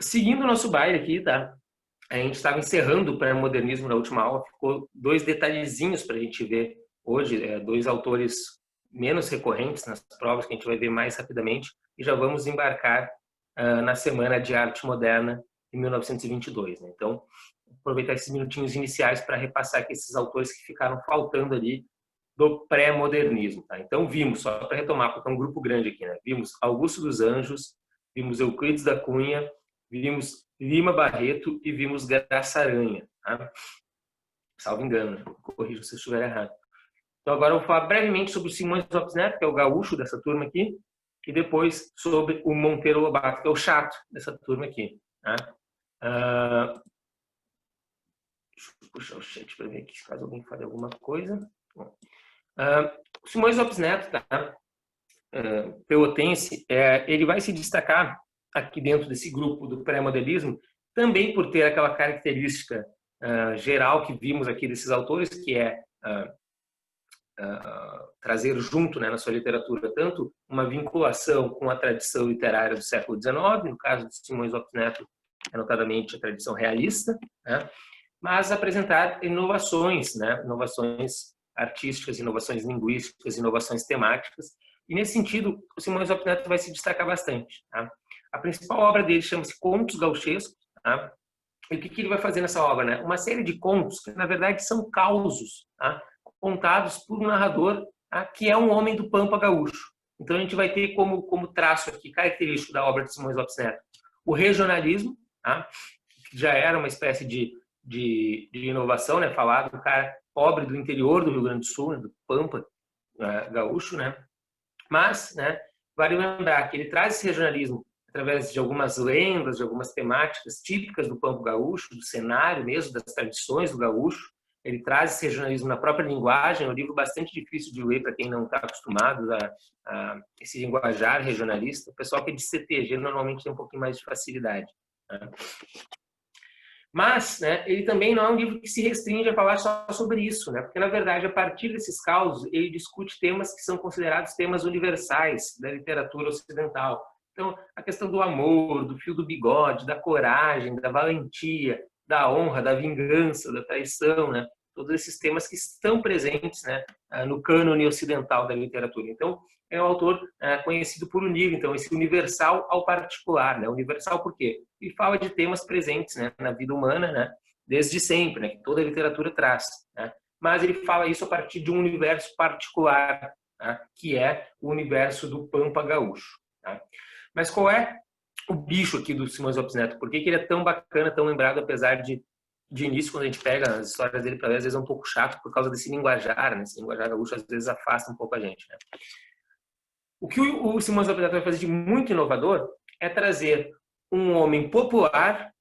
Seguindo o nosso baile aqui, tá? A gente estava encerrando o pré-modernismo na última aula, ficou dois detalhezinhos para a gente ver hoje, dois autores menos recorrentes nas provas, que a gente vai ver mais rapidamente, e já vamos embarcar na Semana de Arte Moderna em 1922. Né? Então, aproveitar esses minutinhos iniciais para repassar aqui esses autores que ficaram faltando ali do pré-modernismo. Tá? Então, vimos, só para retomar, porque é um grupo grande aqui, né? Vimos Augusto dos Anjos, vimos Euclides da Cunha, vimos Lima Barreto e vimos Graça Aranha. Tá? Salvo engano, né? Corrija se eu estiver errado. Então, agora eu vou falar brevemente sobre o Simões Lopes Neto, que é o gaúcho dessa turma aqui, e depois sobre o Monteiro Lobato, que é o chato dessa turma aqui. Tá? Deixa eu puxar o chat para ver aqui, caso alguém fale alguma coisa. O Simões Lopes Neto, tá? Pelotense, ele vai se destacar aqui dentro desse grupo do pré-modernismo, também por ter aquela característica geral que vimos aqui desses autores, que é trazer junto, né, na sua literatura, tanto uma vinculação com a tradição literária do século XIX, no caso de Simões Lopes Neto, é notadamente a tradição realista, né, mas apresentar inovações, né, inovações artísticas, inovações linguísticas, inovações temáticas. E, nesse sentido, o Simões Lopes Neto vai se destacar bastante. Tá? A principal obra dele chama-se Contos Gauchescos. Tá? E o que ele vai fazer nessa obra? Né? Uma série de contos que, na verdade, são causos, tá? Contados por um narrador, tá? Que é um homem do Pampa Gaúcho. Então, a gente vai ter como traço aqui, característico da obra de Simões Lopes Neto, o regionalismo, tá? Que já era uma espécie de inovação, né? Falar do cara pobre do interior do Rio Grande do Sul, né? Do Pampa gaúcho, né? Mas, né, vale lembrar que ele traz esse regionalismo através de algumas lendas, de algumas temáticas típicas do Pampa Gaúcho, do cenário mesmo, das tradições do gaúcho. Ele traz esse regionalismo na própria linguagem, é um livro bastante difícil de ler para quem não está acostumado a esse linguajar regionalista. O pessoal que é de CTG normalmente tem um pouquinho mais de facilidade. Né? Mas, né, ele também não é um livro que se restringe a falar só sobre isso, né? Porque, na verdade, a partir desses causos, ele discute temas que são considerados temas universais da literatura ocidental. Então, a questão do amor, do fio do bigode, da coragem, da valentia, da honra, da vingança, da traição, né? Todos esses temas que estão presentes, né, no cânone ocidental da literatura. Então, é um autor conhecido por unir, então, esse universal ao particular, né? Universal por quê? E fala de temas presentes, né, na vida humana, né, desde sempre, né, que toda a literatura traz. Né? Mas ele fala isso a partir de um universo particular, né, que é o universo do Pampa Gaúcho. Tá? Mas qual é o bicho aqui do Simões Lopes Neto? Por que ele é tão bacana, tão lembrado, apesar de início, quando a gente pega as histórias dele para ver, às vezes é um pouco chato por causa desse linguajar, né? Esse linguajar gaúcho às vezes afasta um pouco a gente. Né? O que o Simões Lopes Neto vai fazer de muito inovador é trazer um homem popular,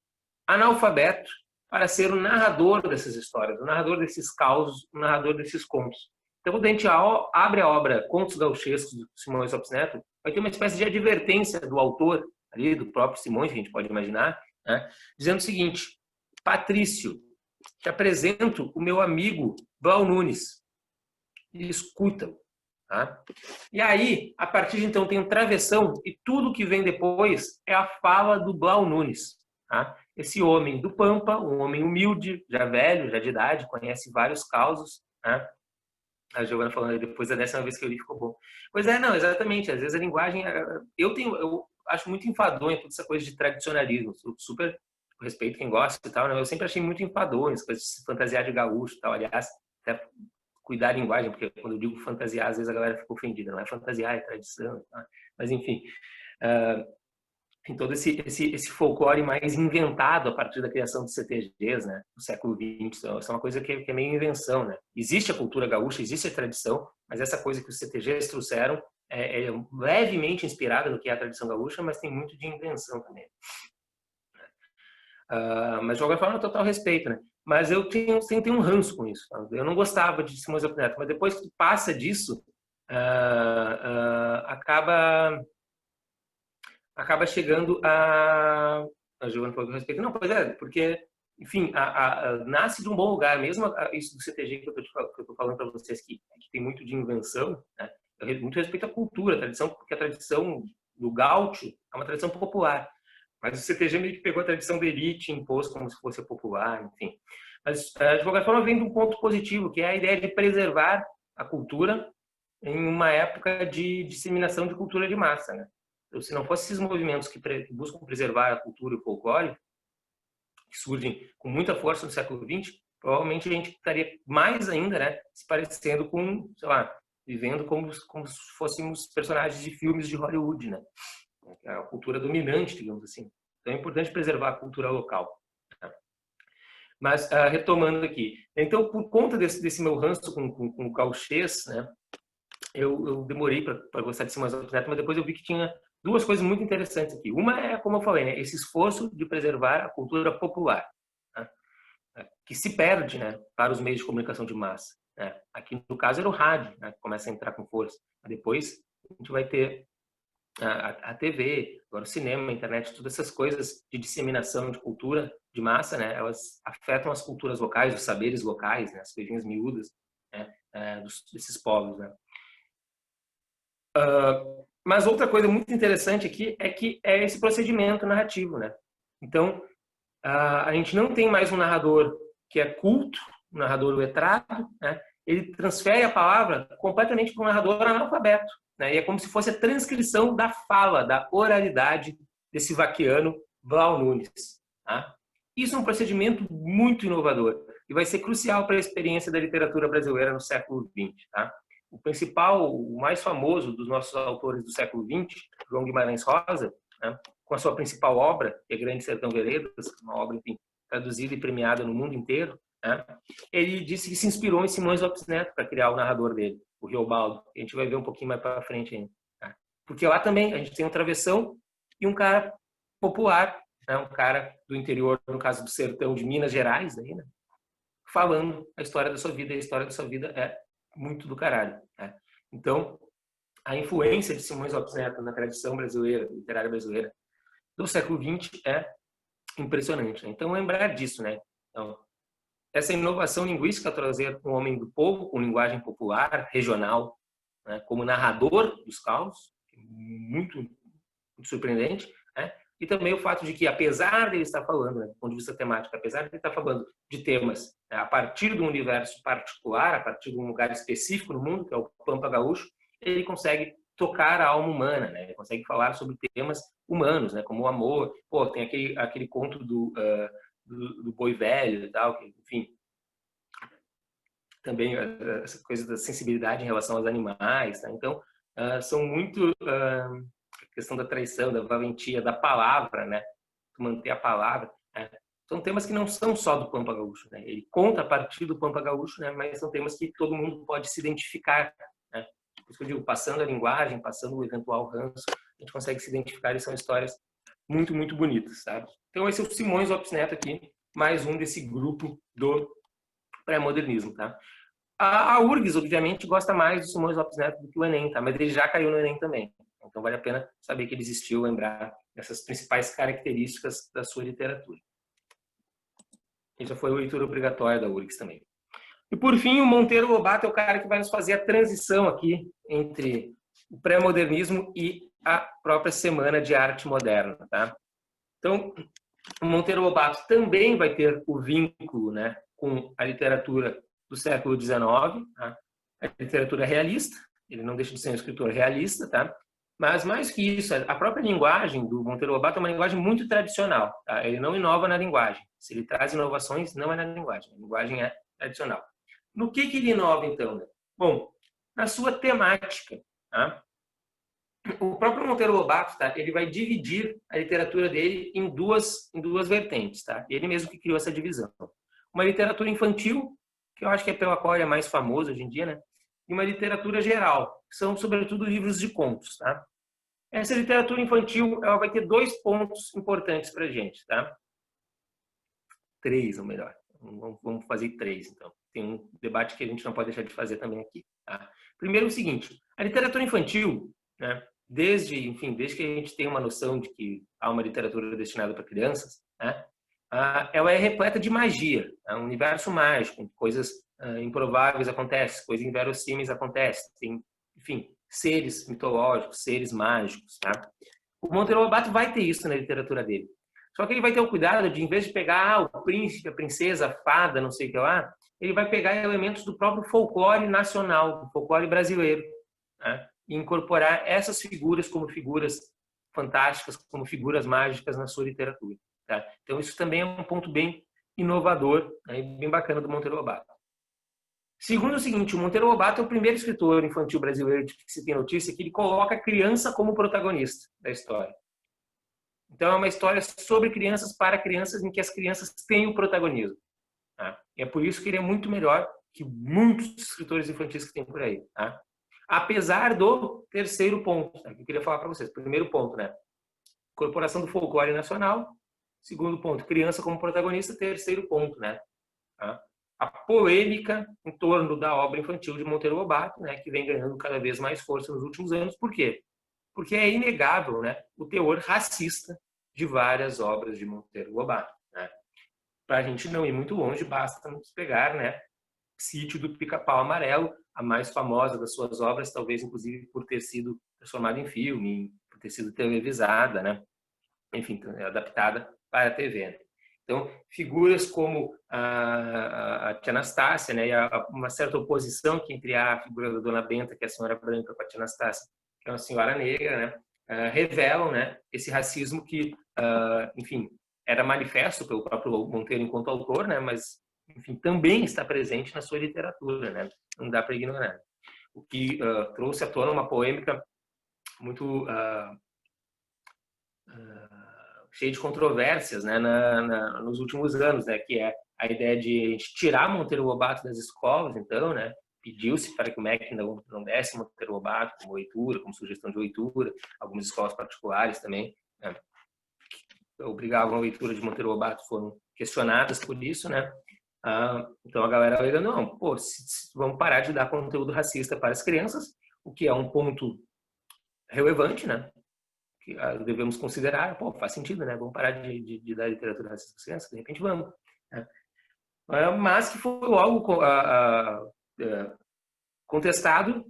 analfabeto, para ser o narrador dessas histórias, o narrador desses causos, o narrador desses contos. Então, quando a gente abre a obra Contos Gauchescos, do Simões Lopes Neto, vai ter uma espécie de advertência do autor, ali, do próprio Simões, que a gente pode imaginar, né, dizendo o seguinte: Patrício, te apresento o meu amigo Blau Nunes, e escuta-o. Tá? E aí, a partir de então, tem um travessão e tudo que vem depois é a fala do Blau Nunes. Tá? Esse homem do Pampa, um homem humilde, já velho, já de idade, conhece vários causos. Tá? A Giovana falando, depois da 10ª vez que eu li, ficou bom. Pois é, não, exatamente. Às vezes a linguagem... Eu acho muito enfadonha toda essa coisa de tradicionalismo. Super respeito quem gosta e tal. Né? Eu sempre achei muito enfadonha essa coisa de se fantasiar de gaúcho e tal. Aliás, até cuidar da linguagem, porque quando eu digo fantasiar, às vezes a galera fica ofendida. Não é fantasiar, é tradição. Tá? Mas, enfim, tem todo esse folclore mais inventado a partir da criação dos CTGs, né, no século XX. Então, isso é uma coisa que é meio invenção. Né? Existe a cultura gaúcha, existe a tradição, mas essa coisa que os CTGs trouxeram é levemente inspirada no que é a tradição gaúcha, mas tem muito de invenção também. Mas de qualquer forma, total respeito, né? Mas eu tenho um ranço com isso. Tá? Eu não gostava de Simões Lopes Neto, mas depois que tu passa disso, acaba chegando a Giovana falou com respeito. Não, pois é, porque, enfim, nasce de um bom lugar, mesmo isso do CTG que eu estou falando para vocês, que tem muito de invenção, né? Muito respeito à cultura, à tradição, porque a tradição do gaúcho é uma tradição popular. Mas o CTG meio que pegou a tradição da elite e impôs como se fosse popular, enfim. Mas a de qualquer forma vem de um ponto positivo, que é a ideia de preservar a cultura em uma época de disseminação de cultura de massa, né? Então, se não fossem esses movimentos que buscam preservar a cultura e o folclore, que surgem com muita força no século XX, provavelmente a gente estaria mais ainda, né, se parecendo com, sei lá, vivendo como se fôssemos personagens de filmes de Hollywood, né? A cultura dominante, digamos assim. Então é importante preservar a cultura local. Tá? Mas, retomando aqui, então, por conta desse meu ranço com o gauchês, né, eu demorei para gostar de Simões Lopes Neto, mas depois eu vi que tinha duas coisas muito interessantes aqui. Uma é, como eu falei, né, esse esforço de preservar a cultura popular, né, que se perde, né, para os meios de comunicação de massa. Né. Aqui, no caso, era o rádio, né, que começa a entrar com força. Depois, a gente vai ter a TV, agora o cinema, a internet, todas essas coisas de disseminação de cultura de massa, né, elas afetam as culturas locais, os saberes locais, né, as coisinhas miúdas, né, desses povos, né. Mas outra coisa muito interessante aqui é que é esse procedimento narrativo, né? Então, a gente não tem mais um narrador que é culto, um narrador letrado, né? Ele transfere a palavra completamente para um narrador analfabeto, né? E é como se fosse a transcrição da fala, da oralidade desse vaquiano Blau Nunes, tá? Isso é um procedimento muito inovador e vai ser crucial para a experiência da literatura brasileira no século XX, tá? O principal, o mais famoso dos nossos autores do século XX, João Guimarães Rosa, né, com a sua principal obra, que é Grande Sertão Veredas, uma obra, enfim, traduzida e premiada no mundo inteiro, né, ele disse que se inspirou em Simões Lopes Neto para criar o narrador dele, o Riobaldo. A gente vai ver um pouquinho mais para frente ainda. Tá? Porque lá também a gente tem um travessão e um cara popular, né, um cara do interior, no caso do sertão de Minas Gerais, aí, né, falando a história da sua vida. E a história da sua vida é muito do caralho. Né? Então, a influência de Simões Lopes Neto na tradição brasileira, literária brasileira, do século XX é impressionante. Né? Então, lembrar disso, né? Então, essa inovação linguística, trazer um homem do povo com linguagem popular, regional, né? Como narrador dos causos, muito, muito surpreendente, né? E também o fato de que, apesar de ele estar falando, né, do ponto de vista temático, apesar de ele estar falando de temas, né, a partir de um universo particular, a partir de um lugar específico no mundo, que é o Pampa Gaúcho, ele consegue tocar a alma humana, né? Ele consegue falar sobre temas humanos, né? Como o amor. Pô, tem aquele conto do boi velho e tal, que, enfim, também essa coisa da sensibilidade em relação aos animais, tá? Então, são muito a questão da traição, da valentia, da palavra, né? Manter a palavra. Né? São temas que não são só do Pampa Gaúcho, né? Ele conta a partir do Pampa Gaúcho, né? Mas são temas que todo mundo pode se identificar, né? Por isso que eu digo, passando a linguagem, passando o eventual ranço, a gente consegue se identificar e são histórias muito, muito bonitas, sabe? Então esse é o Simões Lopes Neto aqui, mais um desse grupo do pré-modernismo, tá? A URGS, obviamente, gosta mais do Simões Lopes Neto do que o Enem, tá? Mas ele já caiu no Enem também. Então vale a pena saber que ele existiu, lembrar dessas principais características da sua literatura. Isso foi a leitura obrigatória da URGS também. E por fim, o Monteiro Lobato é o cara que vai nos fazer a transição aqui entre o pré-modernismo e a própria Semana de Arte Moderna, tá? Então, o Monteiro Lobato também vai ter o vínculo, né, com a literatura do século XIX, tá? A literatura realista, ele não deixa de ser um escritor realista, tá? Mas mais que isso, a própria linguagem do Monteiro Lobato é uma linguagem muito tradicional, tá? Ele não inova na linguagem. Se ele traz inovações, não é na linguagem. A linguagem é tradicional. No que ele inova, então? Né? Bom, na sua temática, tá? O próprio Monteiro Lobato, tá? Ele vai dividir a literatura dele em duas vertentes, tá? Ele mesmo que criou essa divisão. Uma literatura infantil, que eu acho que é pela qual ele é mais famoso hoje em dia, né? E uma literatura geral, que são sobretudo livros de contos, tá? Essa literatura infantil, ela vai ter dois pontos importantes para a gente, tá? Três, ou melhor. Vamos fazer três, então. Tem um debate que a gente não pode deixar de fazer também aqui, tá? Primeiro, o seguinte, a literatura infantil, né? Desde que a gente tem uma noção de que há uma literatura destinada para crianças, né? Ela é repleta de magia, é um universo mágico, coisas improváveis acontecem, coisas inverossímeis acontecem, tem, enfim, seres mitológicos, seres mágicos, tá? O Monteiro Lobato vai ter isso na literatura dele. Só que ele vai ter o cuidado de, em vez de pegar o príncipe, a princesa, a fada, não sei o que lá, ele vai pegar elementos do próprio folclore nacional, do folclore brasileiro, né? E incorporar essas figuras como figuras fantásticas, como figuras mágicas na sua literatura. Tá? Então, isso também é um ponto bem inovador, né, e bem bacana do Monteiro Lobato. Segundo o seguinte, o Monteiro Lobato é o primeiro escritor infantil brasileiro de que se tem notícia que ele coloca a criança como protagonista da história. Então, é uma história sobre crianças para crianças em que as crianças têm o protagonismo. Tá? E é por isso que ele é muito melhor que muitos escritores infantis que tem por aí. Tá? Apesar do terceiro ponto, né, que eu queria falar para vocês. Primeiro ponto, né? Incorporação do folclore nacional. Segundo ponto, criança como protagonista. Terceiro ponto, né? Tá? A polêmica em torno da obra infantil de Monteiro Lobato, né, que vem ganhando cada vez mais força nos últimos anos. Por quê? Porque é inegável, né, o teor racista de várias obras de Monteiro Lobato. Né? Para a gente não ir muito longe, basta nos pegar, né, Sítio do Pica-Pau Amarelo, a mais famosa das suas obras, talvez inclusive por ter sido transformada em filme, por ter sido televisada, né? Enfim, adaptada para a TV. Né? Então, figuras como a Tia Anastácia, né, e uma certa oposição que entre a figura da Dona Benta, que é a senhora branca, com a Tia Anastácia, que é uma senhora negra, né, revelam, né, esse racismo que, enfim, era manifesto pelo próprio Monteiro enquanto autor, né, mas, enfim, também está presente na sua literatura, né, não dá para ignorar. O que trouxe à tona uma polêmica muito cheia de controvérsias, né, nos últimos anos, né, que é a ideia de a gente tirar Monteiro Lobato das escolas, então, né, pediu-se para que o MEC não desse Monteiro Lobato como leitura, como sugestão de leitura, algumas escolas particulares também, né, que obrigavam a leitura de Monteiro Lobato foram questionadas por isso, né, então a galera alega, não, pô, vamos parar de dar conteúdo racista para as crianças, o que é um ponto relevante, né, que devemos considerar, pô, faz sentido, né? Vamos parar de dar literatura racista às crianças, de repente vamos. Né? Mas que foi logo contestado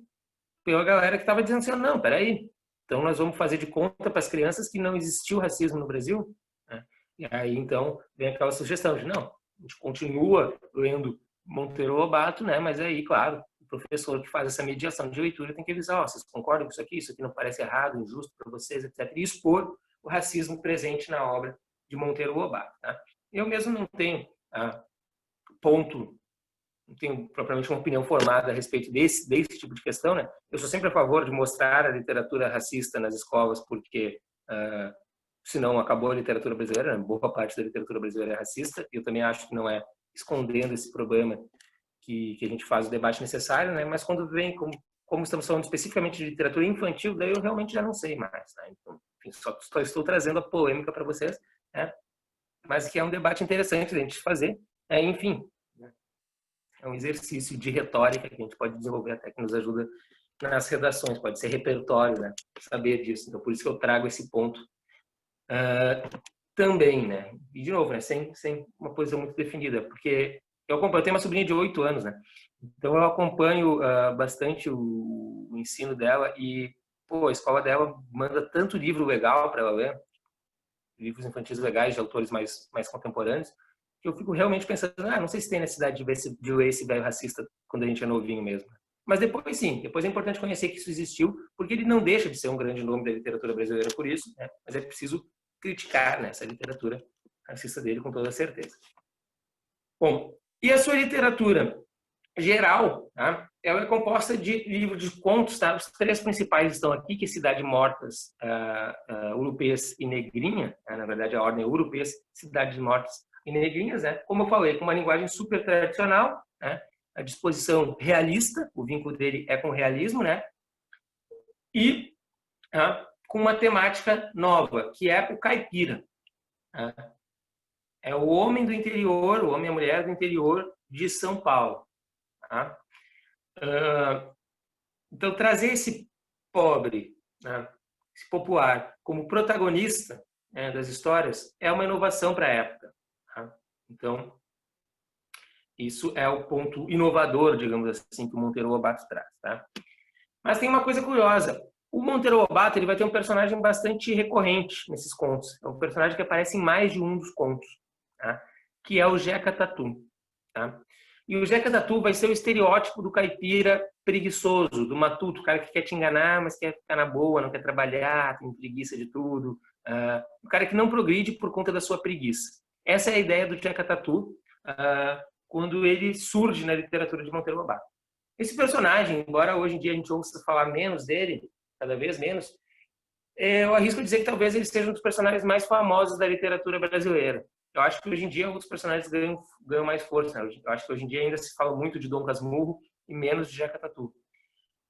pela galera que estava dizendo assim, não, peraí, então nós vamos fazer de conta para as crianças que não existiu racismo no Brasil? Né? E aí, então, vem aquela sugestão de, não, a gente continua lendo Monteiro Lobato, né? Mas aí, claro, o professor que faz essa mediação de leitura tem que avisar, vocês concordam com isso aqui não parece errado, injusto para vocês, etc. E expor o racismo presente na obra de Monteiro Lobato. Tá? Eu mesmo não tenho não tenho propriamente uma opinião formada a respeito desse tipo de questão, né? Eu sou sempre a favor de mostrar a literatura racista nas escolas, porque senão acabou a literatura brasileira, né? Boa parte da literatura brasileira é racista, e eu também acho que não é escondendo esse problema que a gente faz o debate necessário, né? Mas quando vem, como estamos falando especificamente de literatura infantil, daí eu realmente já não sei mais, né? Então, enfim, só estou trazendo a polêmica para vocês, né? Mas que é um debate interessante de a gente fazer, enfim, né? É um exercício de retórica que a gente pode desenvolver até que nos ajuda nas redações, pode ser repertório, né? Saber disso. Então, por isso que eu trago esse ponto também, né? E, de novo, né? Sem uma posição muito definida, porque eu tenho uma sobrinha de 8 anos, né? Então, eu acompanho bastante o ensino dela e, pô, a escola dela manda tanto livro legal para ela ler, livros infantis legais de autores mais contemporâneos, que eu fico realmente pensando, não sei se tem necessidade de ler esse velho racista quando a gente é novinho mesmo. Mas depois sim, depois é importante conhecer que isso existiu, porque ele não deixa de ser um grande nome da literatura brasileira por isso, né? Mas é preciso criticar, né, essa literatura racista dele com toda certeza. Bom, e a sua literatura geral, tá? Ela é composta de livros de contos, tá? Os 3 principais estão aqui, que é Cidade Mortas, Urupês e Negrinha, na verdade a ordem é Urupês, Cidades Mortas e Negrinhas, né? Como eu falei, com uma linguagem super tradicional, né? A disposição realista, o vínculo dele é com o realismo, né? E com uma temática nova, que é o caipira. É o homem do interior, o homem e a mulher do interior de São Paulo. Tá? Então, trazer esse pobre, né, esse popular, como protagonista, né, das histórias é uma inovação para a época. Tá? Então, isso é o ponto inovador, digamos assim, que o Monteiro Lobato traz. Tá? Mas tem uma coisa curiosa. O Monteiro Lobato ele vai ter um personagem bastante recorrente nesses contos. É um personagem que aparece em mais de um dos contos, tá? Que é o Jeca Tatu. Tá? E o Jeca Tatu vai ser o estereótipo do caipira preguiçoso, do matuto, o cara que quer te enganar, mas quer ficar na boa, não quer trabalhar, tem preguiça de tudo. O cara que não progride por conta da sua preguiça. Essa é a ideia do Jeca Tatu quando ele surge na literatura de Monteiro Lobato. Esse personagem, embora hoje em dia a gente ouça falar menos dele, cada vez menos, eu arrisco dizer que talvez ele seja um dos personagens mais famosos da literatura brasileira. Eu acho que hoje em dia outros personagens ganham mais força. Né? Eu acho que hoje em dia ainda se fala muito de Dom Casmurro e menos de Jeca Tatu.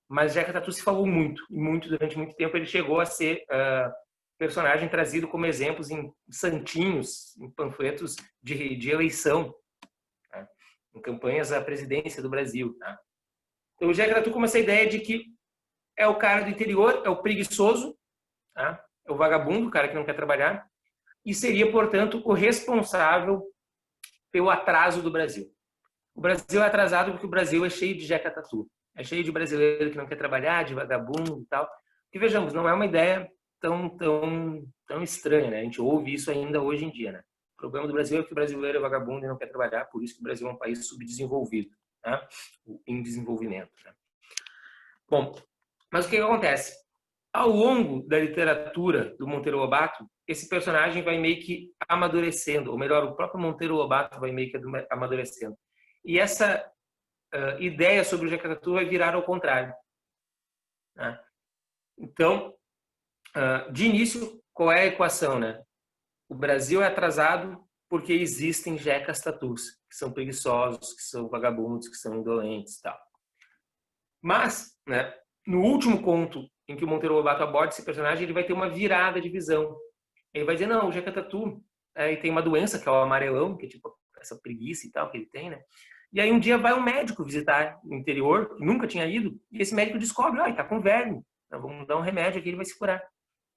Mas Jeca Tatu se falou muito, e muito durante muito tempo ele chegou a ser personagem trazido como exemplos em santinhos, em panfletos de eleição, tá? Em campanhas à presidência do Brasil. Tá? Então o Jeca Tatu com essa ideia de que é o cara do interior, é o preguiçoso, tá? É o vagabundo, o cara que não quer trabalhar, e seria, portanto, o responsável pelo atraso do Brasil. O Brasil é atrasado porque o Brasil é cheio de Jeca Tatu. É cheio de brasileiro que não quer trabalhar, de vagabundo e tal. E vejamos, não é uma ideia tão estranha, né? A gente ouve isso ainda hoje em dia, né? O problema do Brasil é que o brasileiro é vagabundo e não quer trabalhar, por isso que o Brasil é um país subdesenvolvido, né? Em desenvolvimento. Né? Bom, mas o que acontece? Ao longo da literatura do Monteiro Lobato, esse personagem vai meio que amadurecendo, ou melhor, o próprio Monteiro Lobato vai meio que amadurecendo. E essa ideia sobre o Jeca Tatu vai virar ao contrário. Né? Então, de início, qual é a equação? Né? O Brasil é atrasado porque existem Jecas Tatus, que são preguiçosos, que são vagabundos, que são indolentes e tal. Mas, né, no último conto em que o Monteiro Lobato aborda esse personagem, ele vai ter uma virada de visão. Ele vai dizer, não, o Jeca Tatu ele tem uma doença, que é o amarelão, que é tipo essa preguiça e tal que ele tem, né? E aí um dia vai um médico visitar no interior, que nunca tinha ido, e esse médico descobre, ele tá com verme, então vamos dar um remédio aqui, ele vai se curar.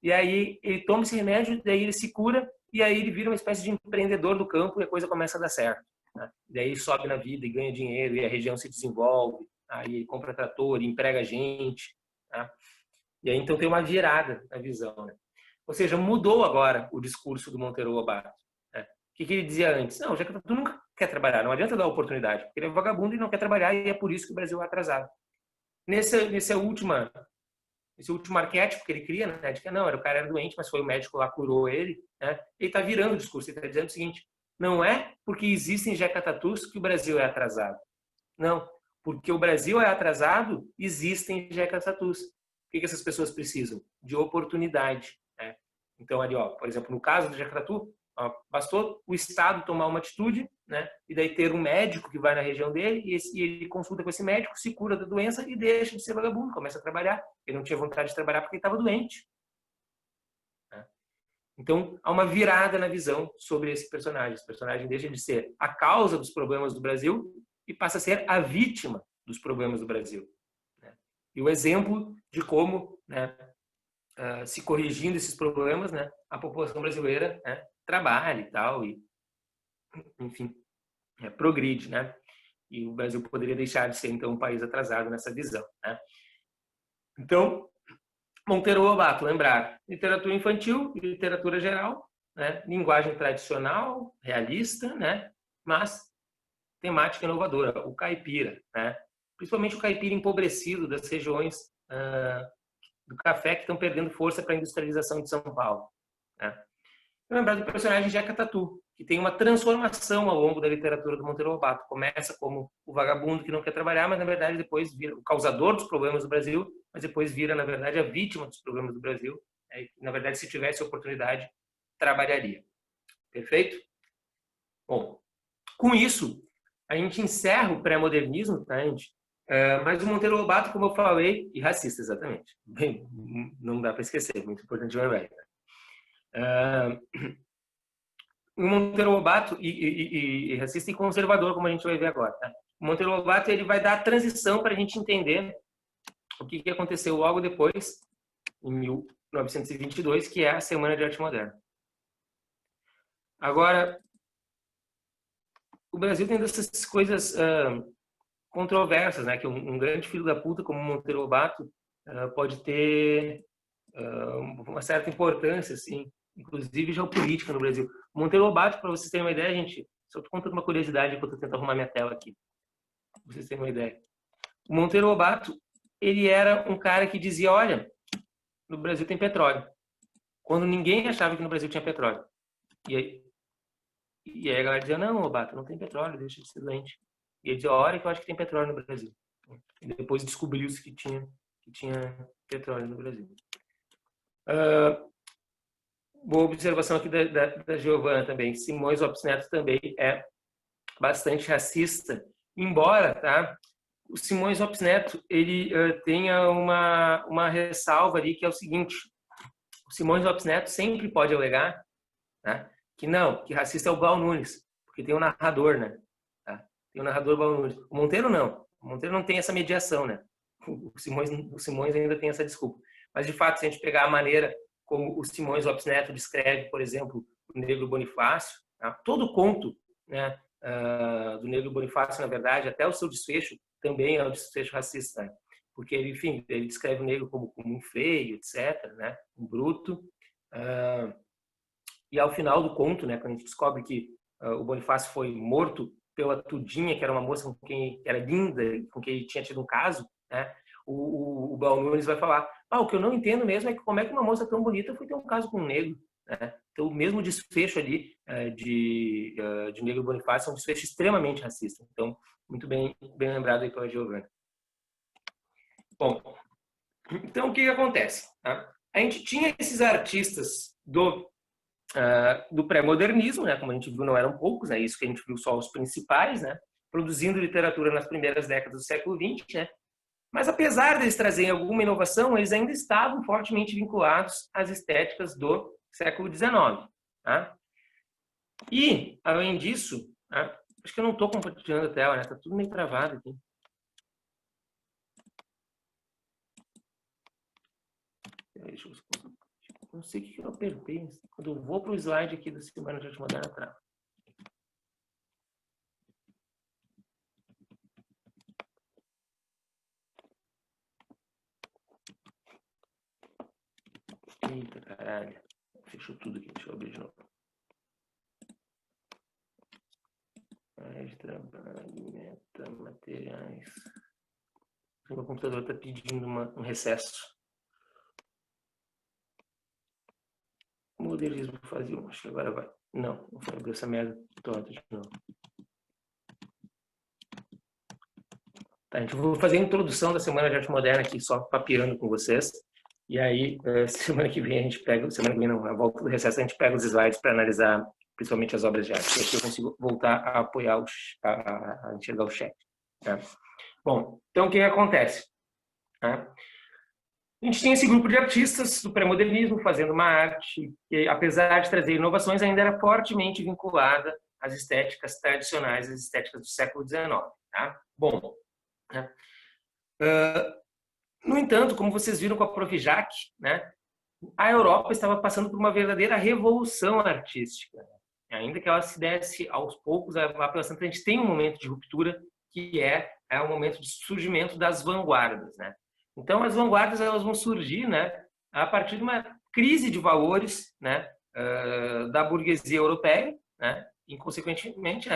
E aí ele toma esse remédio, daí ele se cura, e aí ele vira uma espécie de empreendedor do campo e a coisa começa a dar certo. Né? Daí ele sobe na vida e ganha dinheiro, e a região se desenvolve, aí ele compra trator, emprega gente. Tá? E aí então tem uma virada na visão. Né? Ou seja, mudou agora o discurso do Monteiro Lobato. Né? O que ele dizia antes? Não, já que tu nunca quer trabalhar, não adianta dar oportunidade, porque ele é vagabundo e não quer trabalhar, e é por isso que o Brasil é atrasado. Nesse último arquétipo que ele cria, né, de que não, o cara era doente, mas foi o médico lá, curou ele, né, ele está virando o discurso, ele está dizendo o seguinte, não é porque existem Jeca Tatus que o Brasil é atrasado. Não, porque o Brasil é atrasado, existem Jeca Tatus. O que essas pessoas precisam? De oportunidade. Né? Então, ali, ó, por exemplo, no caso do Jeca Tatu, bastou o Estado tomar uma atitude, né? E daí ter um médico que vai na região dele e ele consulta com esse médico, se cura da doença e deixa de ser vagabundo, começa a trabalhar. Ele não tinha vontade de trabalhar porque ele estava doente. Né? Então, há uma virada na visão sobre esse personagem. Esse personagem deixa de ser a causa dos problemas do Brasil e passa a ser a vítima dos problemas do Brasil. Né? E o exemplo de como, né, se corrigindo esses problemas, né, a população brasileira, né, trabalha e tal, e, enfim, progride, né? E o Brasil poderia deixar de ser, então, um país atrasado nessa visão, né? Então, Monteiro Lobato, lembrar, literatura infantil, literatura geral, né? Linguagem tradicional, realista, né? Mas temática inovadora, o caipira, né? Principalmente o caipira empobrecido das regiões do café que estão perdendo força para a industrialização de São Paulo, né? Lembrar do personagem Jeca Tatu, que tem uma transformação ao longo da literatura do Monteiro Lobato. Começa como o vagabundo que não quer trabalhar, mas na verdade depois vira o causador dos problemas do Brasil, mas depois vira, na verdade, a vítima dos problemas do Brasil. Na verdade, se tivesse oportunidade, trabalharia. Perfeito? Bom, com isso, a gente encerra o pré-modernismo, tá, gente? Mas o Monteiro Lobato, como eu falei, e racista, exatamente. Bem, não dá para esquecer, muito importante lembrar. O Monteiro Lobato e racista e conservador, como a gente vai ver agora. Tá? O Monteiro Lobato ele vai dar a transição para a gente entender o que aconteceu logo depois, em 1922, que é a Semana de Arte Moderna. Agora, o Brasil tem dessas coisas controversas, né? Que um grande filho da puta como o Monteiro Lobato pode ter uma certa importância, assim, inclusive geopolítica no Brasil. Monteiro Lobato, para vocês terem uma ideia, gente, só estou contando uma curiosidade enquanto eu tento arrumar minha tela aqui, para vocês terem uma ideia. O Monteiro Lobato, ele era um cara que dizia, olha, no Brasil tem petróleo, quando ninguém achava que no Brasil tinha petróleo. E aí a galera dizia, não, Lobato, não tem petróleo, deixa de ser doente. E ele dizia, olha que eu acho que tem petróleo no Brasil. E depois descobriu-se que tinha petróleo no Brasil. Boa observação aqui da Giovana também. Simões Lopes Neto também é bastante racista, embora, tá? O Simões Lopes Neto, ele tenha uma ressalva ali, que é o seguinte: o Simões Lopes Neto sempre pode alegar, né, que racista é o Bal Nunes, porque tem um narrador, né? Tá? Tem um narrador Bal Nunes. O Monteiro não. O Monteiro não tem essa mediação, né? O Simões ainda tem essa desculpa. Mas, de fato, se a gente pegar a maneira como o Simões Lopes Neto descreve, por exemplo, o Negro Bonifácio, tá? Todo o conto, né, do Negro Bonifácio, na verdade, até o seu desfecho, também é um desfecho racista, né? Porque ele, enfim, ele descreve o negro como um feio, etc., né, um bruto. E ao final do conto, né, quando a gente descobre que o Bonifácio foi morto pela Tudinha, que era uma moça com quem era linda, com quem ele tinha tido um caso, né, o Bal Nunes vai falar, o que eu não entendo mesmo é que como é que uma moça tão bonita foi ter um caso com um negro, né? Então o mesmo desfecho ali de Negro Bonifácio é um desfecho extremamente racista. Então, muito bem lembrado aí pela Giovana. Bom, então o que acontece? Tá? A gente tinha esses artistas do pré-modernismo, né? Como a gente viu, não eram poucos, né? Isso que a gente viu só os principais, né? Produzindo literatura nas primeiras décadas do século XX, né? Mas apesar deles trazerem alguma inovação, eles ainda estavam fortemente vinculados às estéticas do século XIX. Tá? E, além disso, tá? Acho que eu não estou compartilhando a tela, né? Está tudo meio travado aqui. Deixa eu ver. Não sei o que eu apertei. Quando eu vou para o slide aqui da Semana de Arte Moderna, trava. Eita, caralho. Fechou tudo aqui. Deixa eu abrir de novo. Área de trabalho, metamateriais. O meu computador está pedindo um recesso. Modelismo fazia acho que agora vai. Não foi abrir essa merda toda de novo. Tá, gente, eu vou fazer a introdução da Semana de Arte Moderna aqui, só papeando com vocês. E aí, semana que vem a gente pega, semana que vem não, na volta do recesso a gente pega os slides para analisar principalmente as obras de arte. E aqui eu consigo voltar a apoiar, a enxergar o chat. Tá? Bom, então o que acontece? Tá? A gente tinha esse grupo de artistas do pré-modernismo fazendo uma arte que, apesar de trazer inovações, ainda era fortemente vinculada às estéticas tradicionais, às estéticas do século XIX. Tá? Bom, né? No entanto, como vocês viram com a Prof. Jaque, né, a Europa estava passando por uma verdadeira revolução artística. Ainda que ela se desse aos poucos, lá pela Santa, a gente tem um momento de ruptura que é um momento de surgimento das vanguardas, né? Então, as vanguardas elas vão surgir, né, a partir de uma crise de valores, né, da burguesia europeia, né, e, consequentemente,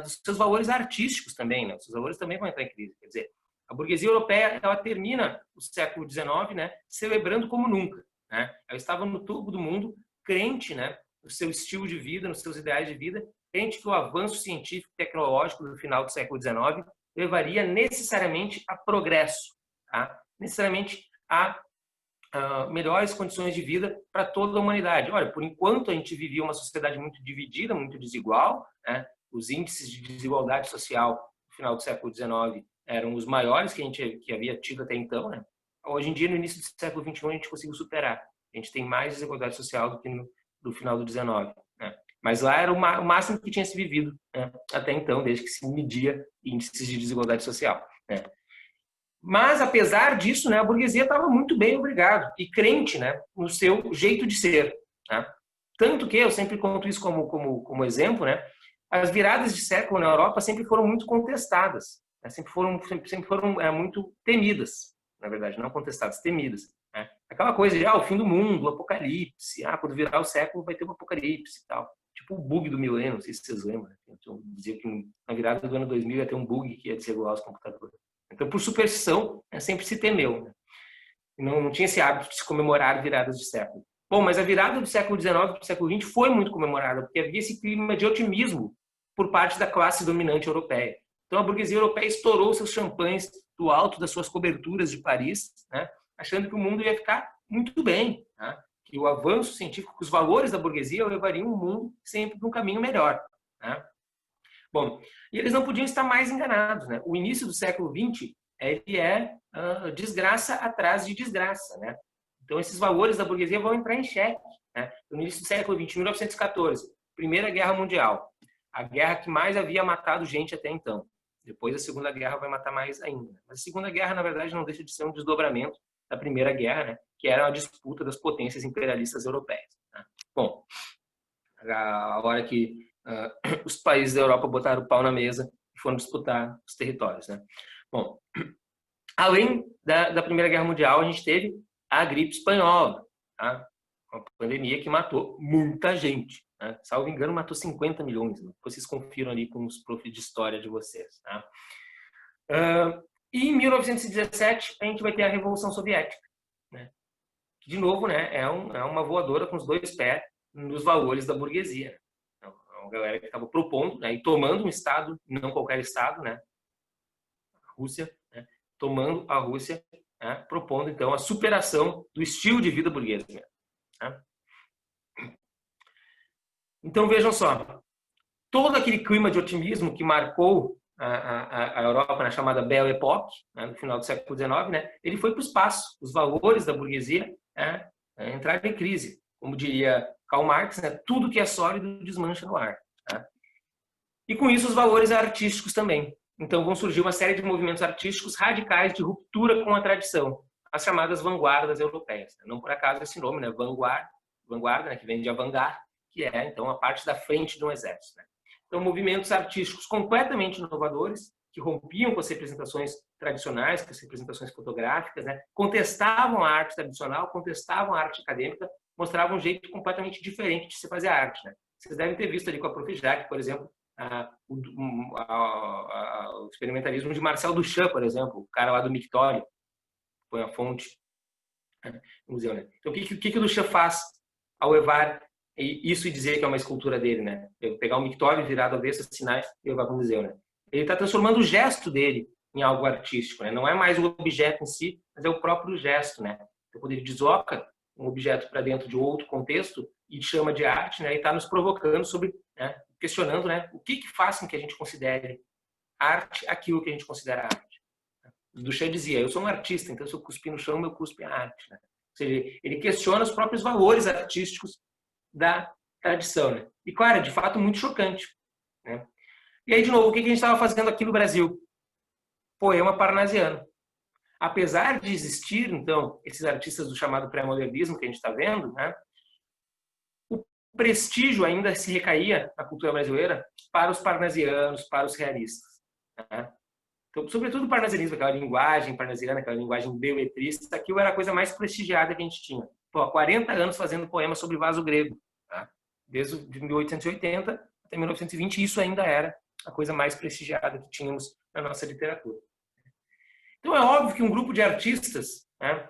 dos seus valores artísticos também, né? Os seus valores também vão entrar em crise. Quer dizer, a burguesia europeia ela termina o século XIX, né, celebrando como nunca, né? Ela estava no topo do mundo, crente, né, no seu estilo de vida, nos seus ideais de vida, crente que o avanço científico e tecnológico do final do século XIX levaria necessariamente a progresso, tá? Necessariamente a melhores condições de vida para toda a humanidade. Olha, por enquanto a gente vivia uma sociedade muito dividida, muito desigual, né? Os índices de desigualdade social no final do século XIX eram os maiores que havia tido até então, né? Hoje em dia, no início do século XXI, a gente conseguiu superar. A gente tem mais desigualdade social do que no final do XIX, né? Mas lá era o máximo que tinha se vivido, né, até então, desde que se media índices de desigualdade social, né? Mas, apesar disso, né, a burguesia estava muito bem, obrigado, e crente, né, no seu jeito de ser. Né? Tanto que, eu sempre conto isso como exemplo, né, as viradas de século na Europa sempre foram muito contestadas, né, sempre foram muito temidas. na verdade, não contestadas, temidas. Né? Aquela coisa de, o fim do mundo, o apocalipse, quando virar o século vai ter um apocalipse e tal. Tipo o bug do milênio, não sei se vocês lembram. Né? Eu dizia que na virada do ano 2000 ia ter um bug que ia desregular os computadores. Então, por superstição, sempre se temeu. Né? Não tinha esse hábito de se comemorar viradas de século. Bom, mas a virada do século XIX para o século XX foi muito comemorada, porque havia esse clima de otimismo por parte da classe dominante europeia. Então, a burguesia europeia estourou seus champanhes do alto das suas coberturas de Paris, né, achando que o mundo ia ficar muito bem, né, que o avanço científico, que os valores da burguesia levariam o mundo sempre para um caminho melhor. Né. Bom, e eles não podiam estar mais enganados. Né. O início do século XX ele é desgraça atrás de desgraça. Né. Então, esses valores da burguesia vão entrar em xeque. Né. No início do século XX, 1914, Primeira Guerra Mundial, a guerra que mais havia matado gente até então. Depois, a Segunda Guerra vai matar mais ainda. Mas a Segunda Guerra, na verdade, não deixa de ser um desdobramento da Primeira Guerra, né, que era a disputa das potências imperialistas europeias. Né. Bom, a hora que os países da Europa botaram o pau na mesa e foram disputar os territórios. Né. Bom, além da Primeira Guerra Mundial, a gente teve a gripe espanhola, tá? Uma pandemia que matou muita gente. Né? Salvo engano, matou 50 milhões. Né? Vocês confiram ali com os profs de história de vocês. Tá? E em 1917, a gente vai ter a Revolução Soviética. Né? Que, de novo, né, é uma voadora com os dois pés nos valores da burguesia. É uma galera que estava propondo, né, e tomando um Estado, não qualquer Estado, né, a Rússia, né, tomando a Rússia, né, propondo, então, a superação do estilo de vida burguês. Né? Então, vejam só, todo aquele clima de otimismo que marcou a Europa na chamada Belle Époque, né, no final do século XIX, né, ele foi para o espaço. Os valores da burguesia entraram em crise. Como diria Karl Marx, né, tudo que é sólido desmancha no ar. Né? E com isso os valores artísticos também. Então vão surgir uma série de movimentos artísticos radicais de ruptura com a tradição, as chamadas vanguardas europeias. Não por acaso esse nome, né, vanguarda, né, que vem de avant-garde, que é então a parte da frente de um exército. Né? Então movimentos artísticos completamente inovadores, que rompiam com as representações tradicionais, com as representações fotográficas, né? Contestavam a arte tradicional, contestavam a arte acadêmica, mostravam um jeito completamente diferente de se fazer arte. Né? Vocês devem ter visto ali com a Prof. Jaque, por exemplo, o experimentalismo de Marcel Duchamp, por exemplo, o cara lá do Mictório, põe a fonte no museu. Né? Então, o que o Duchamp faz ao levar isso e dizer que é uma escultura dele? Né? Pegar o Mictório virado avesso, assinar e levar para o museu. Né? Ele está transformando o gesto dele em algo artístico. Né? Não é mais o objeto em si, mas é o próprio gesto. Né? Então, quando ele desloca um objeto para dentro de outro contexto e chama de arte, né? E está nos provocando sobre, né? Questionando, né? O que faz com que a gente considere arte aquilo que a gente considera arte. Duchamp dizia, eu sou um artista, então se eu cuspir no chão, meu cuspe é arte. Né? Ou seja, ele questiona os próprios valores artísticos da tradição. Né? E, claro, de fato, muito chocante. Né? E aí, de novo, o que a gente estava fazendo aqui no Brasil? Poema parnasiano. Apesar de existir, então, esses artistas do chamado pré-modernismo que a gente está vendo, né, o prestígio ainda se recaía na cultura brasileira para os parnasianos, para os realistas. Né? Então, sobretudo o parnasianismo, aquela linguagem parnasiana, aquela linguagem beletrista, aquilo era a coisa mais prestigiada que a gente tinha. Pô, há 40 anos fazendo poemas sobre vaso grego. Tá? Desde 1880 até 1920, isso ainda era a coisa mais prestigiada que tínhamos na nossa literatura. Então, é óbvio que um grupo de artistas, né,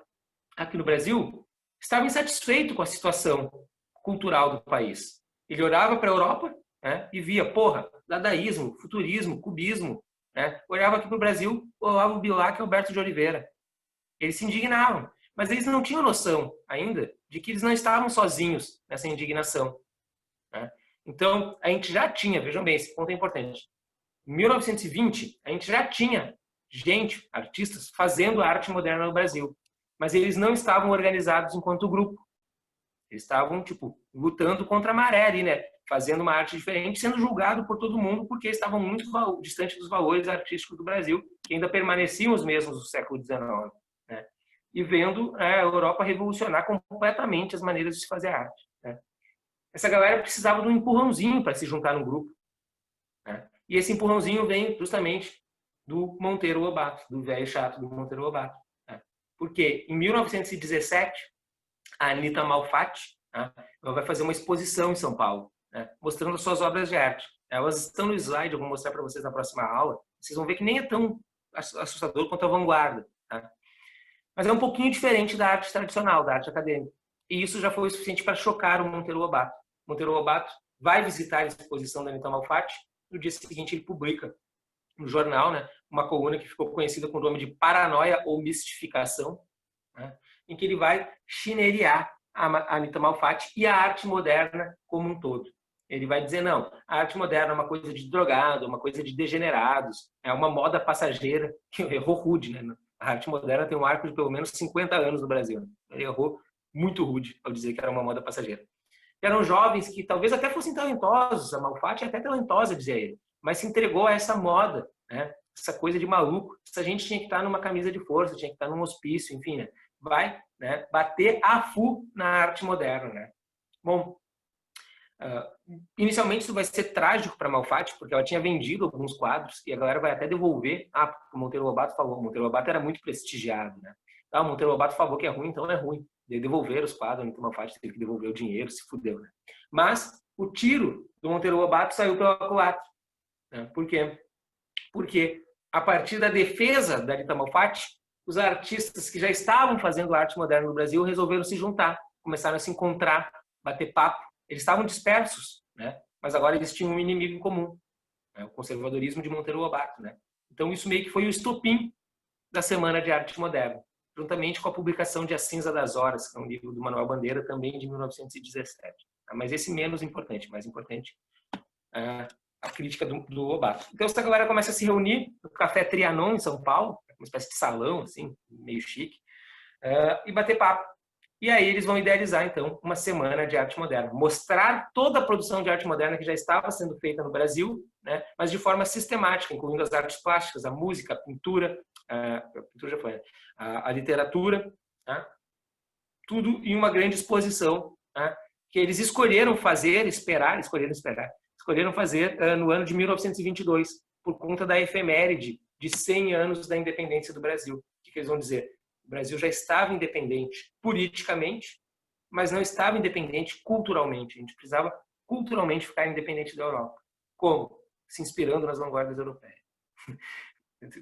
aqui no Brasil estava insatisfeito com a situação cultural do país. Ele olhava para a Europa, né, e via, porra, dadaísmo, futurismo, cubismo. Né? Olhava aqui para o Brasil, Olavo Bilac e Alberto de Oliveira. Eles se indignavam, mas eles não tinham noção ainda de que eles não estavam sozinhos nessa indignação. Né? Então, a gente já tinha, vejam bem, esse ponto é importante. Em 1920, a gente já tinha gente, artistas, fazendo arte moderna no Brasil. Mas eles não estavam organizados enquanto grupo. Eles estavam, tipo, lutando contra a maré ali, né? Fazendo uma arte diferente, sendo julgado por todo mundo porque estavam muito distante dos valores artísticos do Brasil, que ainda permaneciam os mesmos do século XIX. Né? E vendo a Europa revolucionar completamente as maneiras de se fazer arte. Né? Essa galera precisava de um empurrãozinho para se juntar no grupo. Né? E esse empurrãozinho vem justamente do Monteiro Lobato, do velho chato do Monteiro Lobato. Né? Porque em 1917, a Anita Malfatti, né, ela vai fazer uma exposição em São Paulo, né, mostrando suas obras de arte. Elas estão no slide, eu vou mostrar para vocês na próxima aula. Vocês vão ver que nem é tão assustador quanto a vanguarda. Tá? Mas é um pouquinho diferente da arte tradicional, da arte acadêmica. E isso já foi o suficiente para chocar o Monteiro Lobato. Monteiro Lobato vai visitar a exposição da Anita Malfatti. No dia seguinte, ele publica no jornal, né, uma coluna que ficou conhecida com o nome de Paranoia ou Mistificação, né, em que ele vai chineliar a Anita Malfatti e a arte moderna como um todo. Ele vai dizer, não, a arte moderna é uma coisa de drogado, uma coisa de degenerados, é uma moda passageira, que errou rude, né? A arte moderna tem um arco de pelo menos 50 anos no Brasil. Né? Ele errou muito rude ao dizer que era uma moda passageira. Eram jovens que talvez até fossem talentosos, a Malfatti é até talentosa, dizia ele, mas se entregou a essa moda, né? Essa coisa de maluco. Essa gente tinha que estar numa camisa de força, tinha que estar num hospício, enfim, né? Vai, né, bater a full na arte moderna. Né? Bom, inicialmente isso vai ser trágico para Malfatti, porque ela tinha vendido alguns quadros e a galera vai até devolver. Porque o Monteiro Lobato falou, o Monteiro Lobato era muito prestigiado. Né? O Monteiro Lobato falou que é ruim, então é ruim. De devolver os quadros, então Malfatti teve que devolver o dinheiro, se fudeu. Né? Mas o tiro do Monteiro Lobato saiu pela culatra. Né? Por quê? Porque a partir da defesa da Anita Malfatti, os artistas que já estavam fazendo arte moderna no Brasil resolveram se juntar, começaram a se encontrar, bater papo. Eles estavam dispersos, né? Mas agora eles tinham um inimigo em comum, né? O conservadorismo de Monteiro Lobato. Né? Então isso meio que foi o estopim da Semana de Arte Moderna, juntamente com a publicação de A Cinza das Horas, que é um livro do Manuel Bandeira, também de 1917. Mas esse menos importante, mais importante, a crítica do Lobato. Então essa galera começa a se reunir no Café Trianon, em São Paulo, uma espécie de salão, assim, meio chique, e bater papo. E aí eles vão idealizar, então, uma semana de arte moderna. Mostrar toda a produção de arte moderna que já estava sendo feita no Brasil, né, mas de forma sistemática, incluindo as artes plásticas, a música, a pintura, a pintura já foi, né, a literatura, tá? Tudo em uma grande exposição, tá? Que eles escolheram fazer, escolheram fazer no ano de 1922, por conta da efeméride de 100 anos da independência do Brasil. O que eles vão dizer? O Brasil já estava independente politicamente, mas não estava independente culturalmente. A gente precisava culturalmente ficar independente da Europa. Como? Se inspirando nas vanguardas europeias.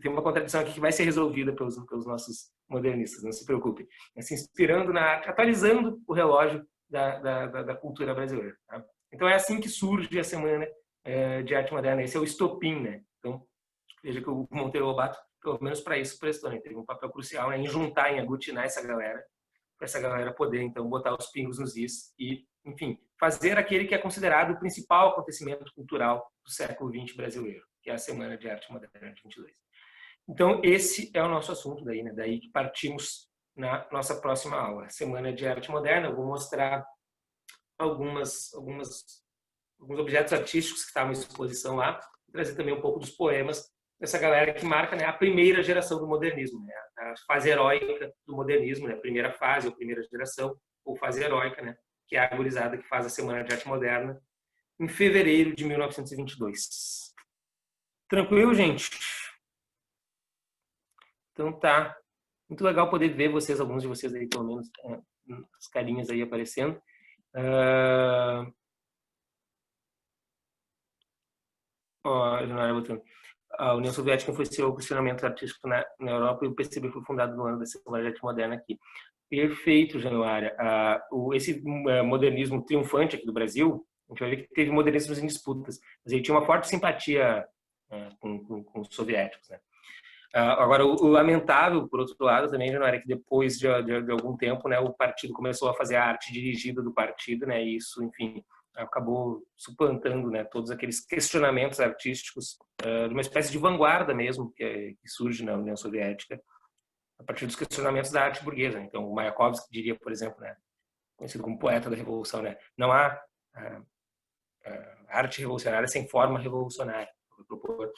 Tem uma contradição aqui que vai ser resolvida pelos nossos modernistas, não se preocupem. Se inspirando na arte, atualizando o relógio da cultura brasileira. Tá? Então é assim que surge a Semana de Arte Moderna. Esse é o estopim, né? Então, veja que o Monteiro Lobato, pelo menos para isso, prestou, né? Teve um papel crucial, né? Em juntar, em aglutinar essa galera, para essa galera poder, então, botar os pingos nos is e, enfim, fazer aquele que é considerado o principal acontecimento cultural do século XX brasileiro, que é a Semana de Arte Moderna de 22. Então, esse é o nosso assunto daí, né? Daí que partimos na nossa próxima aula. Semana de Arte Moderna, eu vou mostrar alguns objetos artísticos que estavam em exposição lá, trazer também um pouco dos poemas dessa galera que marca, né, a primeira geração do modernismo, né, a fase heróica do modernismo, né, a primeira fase, ou primeira geração, ou fase heróica, né, que é a gurizada que faz a Semana de Arte Moderna em fevereiro de 1922. Tranquilo, gente? Então tá. Muito legal poder ver vocês, alguns de vocês aí, pelo menos, as carinhas aí aparecendo. A União Soviética influenciou o questionamento artístico na Europa e o PCB foi fundado no ano da Semana de Arte Moderna aqui. Perfeito, Januária. Esse modernismo triunfante aqui do Brasil, a gente vai ver que teve modernismos em disputas, mas ele tinha uma forte simpatia com os soviéticos, né? Agora, o lamentável, por outro lado, também, Januária, que depois de algum tempo, né, o partido começou a fazer a arte dirigida do partido, né, e isso, enfim, acabou suplantando, né, todos aqueles questionamentos artísticos de uma espécie de vanguarda mesmo que surge na União Soviética a partir dos questionamentos da arte burguesa. Então, o Mayakovsky diria, por exemplo, né, conhecido como poeta da revolução, né, não há arte revolucionária sem forma revolucionária. Vou propor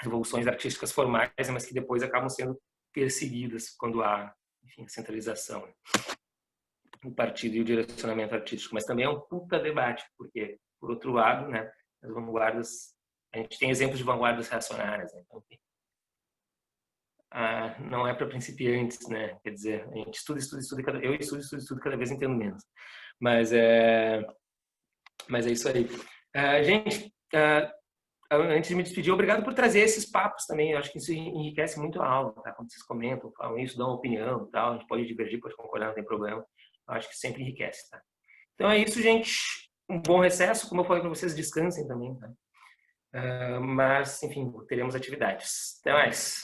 revoluções artísticas formais, mas que depois acabam sendo perseguidas quando há, enfim, a centralização, né, do partido e o direcionamento artístico. Mas também é um puta debate, porque, por outro lado, né, as vanguardas, a gente tem exemplos de vanguardas reacionárias, né, então, não é para principiantes, né? Quer dizer, a gente estuda, eu estudo cada vez entendo menos. Mas é isso aí. Gente, antes de me despedir, obrigado por trazer esses papos também. Eu acho que isso enriquece muito a aula, tá? Quando vocês comentam, falam isso, dão uma opinião e tal, a gente pode divergir, pode concordar, não tem problema. Eu acho que sempre enriquece, tá? Então é isso, gente. Um bom recesso. Como eu falei para vocês, descansem também, tá? Mas, enfim, teremos atividades. Até mais.